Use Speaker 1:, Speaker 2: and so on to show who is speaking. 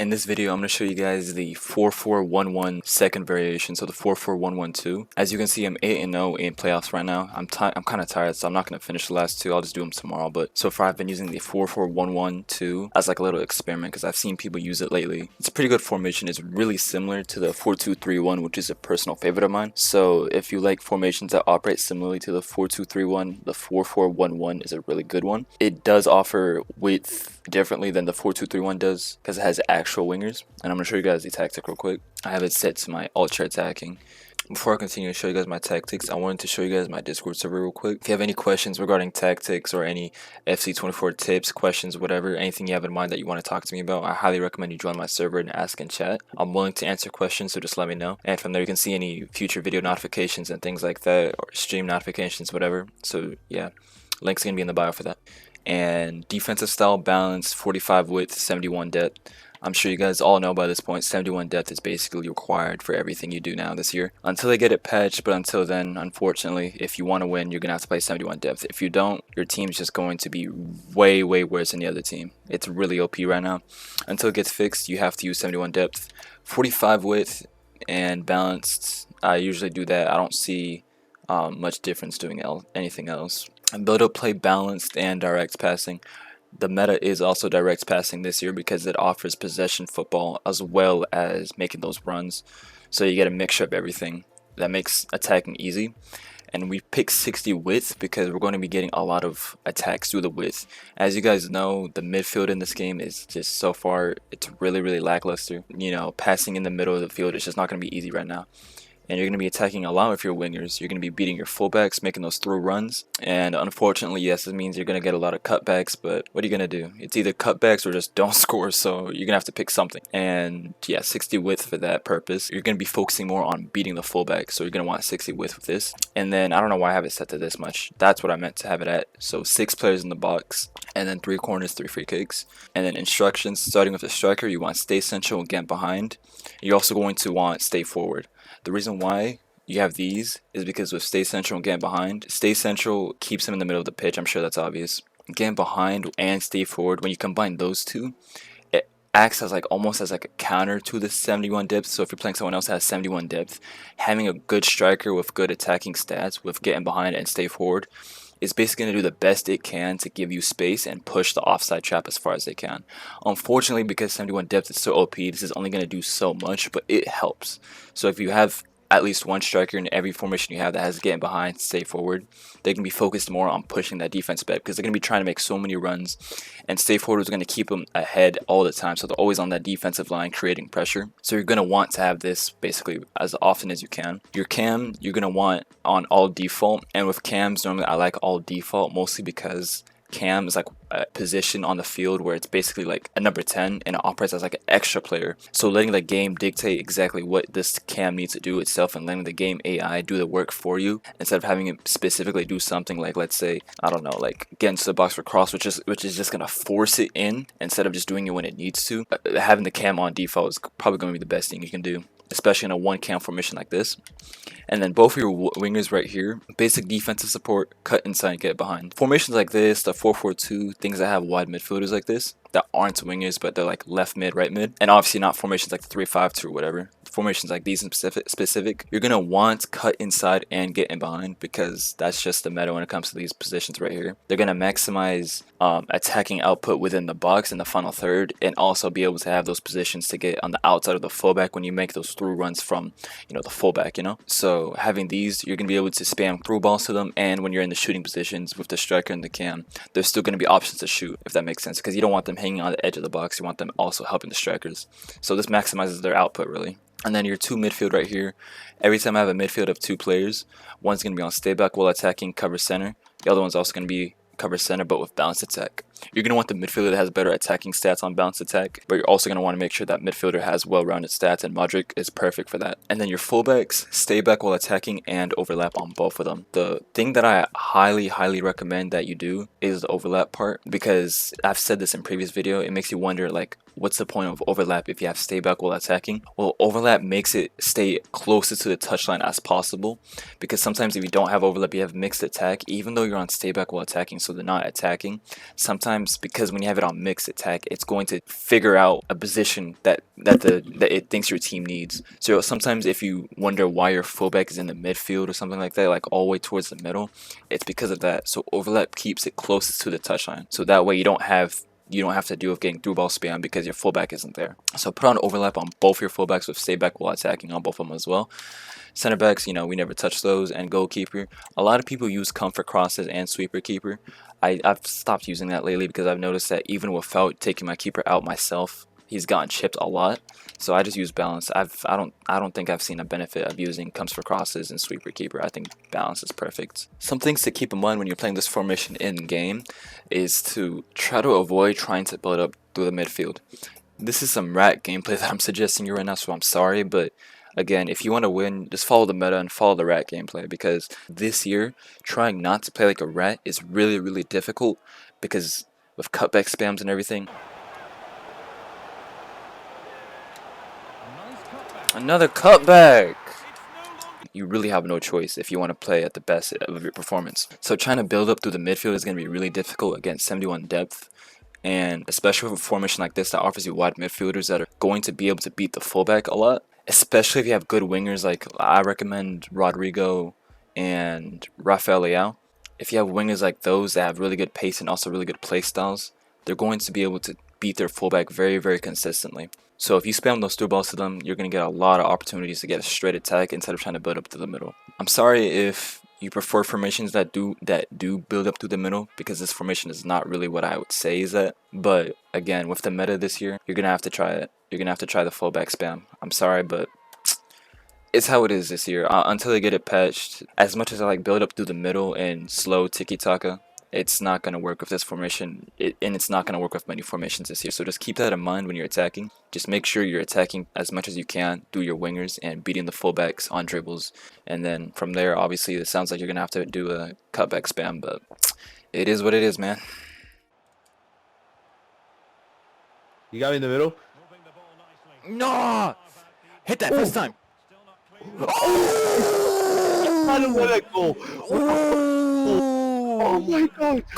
Speaker 1: In this video, I'm going to show you guys the 4-4-1-1 second variation, so the 4-4-1-1-2. As you can see, I'm 8-0 in playoffs right now. I'm kind of tired, so I'm not going to finish the last two. I'll just do them tomorrow. But so far, I've been using the 4-4-1-1-2 as like a little experiment because I've seen people use it lately. It's a pretty good formation. It's really similar to the 4-2-3-1, which is a personal favorite of mine. So if you like formations that operate similarly to the 4-2-3-1, the 4-4-1-1 is a really good one. It does offer width differently than the 4-2-3-1 does because it has actual wingers, and I'm going to show you guys the tactic real quick. I have it set to my ultra attacking. Before I continue to show you guys my tactics, I wanted to show you guys my Discord server real quick. If you have any questions regarding tactics or any FC24 tips, questions, whatever, anything you have in mind that you want to talk to me about, I highly recommend you join my server and ask in chat. I'm willing to answer questions, so just let me know. And from there you can see any future video notifications and things like that, or stream notifications, whatever. So yeah, link's going to be in the bio for that. And defensive style balance, 45 width, 71 depth. I'm sure you guys all know by this point, 71 depth is basically required for everything you do now this year. Until they get it patched, but until then, unfortunately, if you want to win, you're going to have to play 71 depth. If you don't, your team's just going to be way worse than the other team. It's really OP right now. Until it gets fixed, you have to use 71 depth. 45 width and balanced, I usually do that. I don't see much difference doing anything else. And build up play balanced and direct passing. The meta is also direct passing this year because it offers possession football as well as making those runs. So you get a mixture of everything that makes attacking easy. And we pick 60 width because we're going to be getting a lot of attacks through the width. As you guys know, the midfield in this game is just so far, it's really lackluster. You know, passing in the middle of the field is just not going to be easy right now. And you're going to be attacking a lot with your wingers. You're going to be beating your fullbacks, making those through runs. And unfortunately, yes, it means you're going to get a lot of cutbacks. But what are you going to do? It's either cutbacks or just don't score. So you're going to have to pick something. And yeah, 60 width for that purpose. You're going to be focusing more on beating the fullback. So you're going to want 60 width with this. And then I don't know why I have it set to this much. That's what I meant to have it at. So 6 players in the box. And then 3 corners, 3 free kicks. And then instructions, starting with the striker, you want stay central and get behind. You're also going to want stay forward. The reason why you have these is because with stay central and get behind, stay central keeps him in the middle of the pitch. I'm sure that's obvious. Get behind and stay forward, when you combine those two, it acts as like almost as like a counter to the 71 depth. So if you're playing someone else that has 71 depth, having a good striker with good attacking stats with getting behind and stay forward is basically going to do the best it can to give you space and push the offside trap as far as they can. Unfortunately, because 71 depth is so OP, this is only going to do so much, but it helps. So if you have at least one striker in every formation you have that has getting behind, stay forward, they can be focused more on pushing that defense back because they're going to be trying to make so many runs, and stay forward is going to keep them ahead all the time, so they're always on that defensive line creating pressure. So you're going to want to have this basically as often as you can. Your cam, you're going to want on all default, and with cams normally I like all default mostly because cam is like a position on the field where it's basically like a number 10 and it operates as like an extra player. So letting the game dictate exactly what this cam needs to do itself and letting the game AI do the work for you instead of having it specifically do something like, let's say, I don't know, like get into the box for cross, which is just gonna force it in instead of just doing it when it needs to. Having the cam on default is probably gonna be the best thing you can do, especially in a one cam formation like this. And then both of your wingers right here, basic defensive support, cut inside and get behind. Formations like this, the 4-4-2, things that have wide midfielders like this, that aren't wingers, but they're like left mid, right mid. And obviously not formations like the 3-5-2 or whatever. Formations like these in specific, you're going to want cut inside and get in behind because that's just the meta when it comes to these positions right here. They're going to maximize attacking output within the box in the final third, and also be able to have those positions to get on the outside of the fullback when you make those through runs from, you know, the fullback, you know. So having these, you're going to be able to spam through balls to them, and when you're in the shooting positions with the striker and the cam, there's still going to be options to shoot, if that makes sense, because you don't want them hanging on the edge of the box. You want them also helping the strikers. So this maximizes their output really. And then your 2 midfield right here, every time I have a midfield of 2 players, one's going to be on stay back while attacking, cover center. The other one's also going to be cover center but with balanced attack. You're going to want the midfielder that has better attacking stats on balanced attack, but you're also going to want to make sure that midfielder has well-rounded stats, and Modric is perfect for that. And then your fullbacks, stay back while attacking and overlap on both of them. The thing that I highly recommend that you do is the overlap part, because I've said this in previous video, it makes you wonder like, what's the point of overlap if you have stay back while attacking? Well, overlap makes it stay closest to the touchline as possible, because sometimes if you don't have overlap, you have mixed attack, even though you're on stay back while attacking, so they're not attacking. Sometimes sometimes because when you have it on mixed attack, it's going to figure out a position that it thinks your team needs. So sometimes if you wonder why your fullback is in the midfield or something like that, like all the way towards the middle, it's because of that. So overlap keeps it closest to the touchline. So that way you don't have to deal with getting through ball spam because your fullback isn't there. So put on overlap on both your fullbacks with stay back while attacking on both of them as well. Center backs, we never touch those, and goalkeeper. A lot of people use comfort crosses and sweeper keeper. I've stopped using that lately because I've noticed that even without taking my keeper out myself, he's gotten chipped a lot. So I just use balance. I don't think I've seen a benefit of using comfort crosses and sweeper keeper. I think balance is perfect. Some things to keep in mind when you're playing this formation in game is to try to avoid trying to build up through the midfield. This is some rat gameplay that I'm suggesting you right now, so I'm sorry, but again, if you want to win, just follow the meta and follow the rat gameplay, because this year, trying not to play like a rat is really, really difficult, because with cutback spams and everything. Another cutback! You really have no choice if you want to play at the best of your performance. So trying to build up through the midfield is going to be really difficult against 71 depth. And especially with a formation like this that offers you wide midfielders that are going to be able to beat the fullback a lot. Especially if you have good wingers, like I recommend Rodrigo and Rafael Leao. If you have wingers like those that have really good pace and also really good play styles, they're going to be able to beat their fullback very, very consistently. So if you spam those through balls to them, you're going to get a lot of opportunities to get a straight attack instead of trying to build up to the middle. I'm sorry if you prefer formations that do build up to the middle, because this formation is not really what I would say is that. But again, with the meta this year, you're gonna have to try it. You're gonna have to try the fullback spam. I'm sorry, but it's how it is this year. Until they get it patched, as much as I like build up through the middle and slow tiki taka, it's not going to work with this formation, and it's not going to work with many formations this year. So just keep that in mind when you're attacking. Just make sure you're attacking as much as you can through your wingers and beating the fullbacks on dribbles. And then from there, obviously, it sounds like you're going to have to do a cutback spam, but it is what it is, man.
Speaker 2: You got me in the middle?
Speaker 1: No! Hit that first time!
Speaker 2: I don't let it go. Oh my god.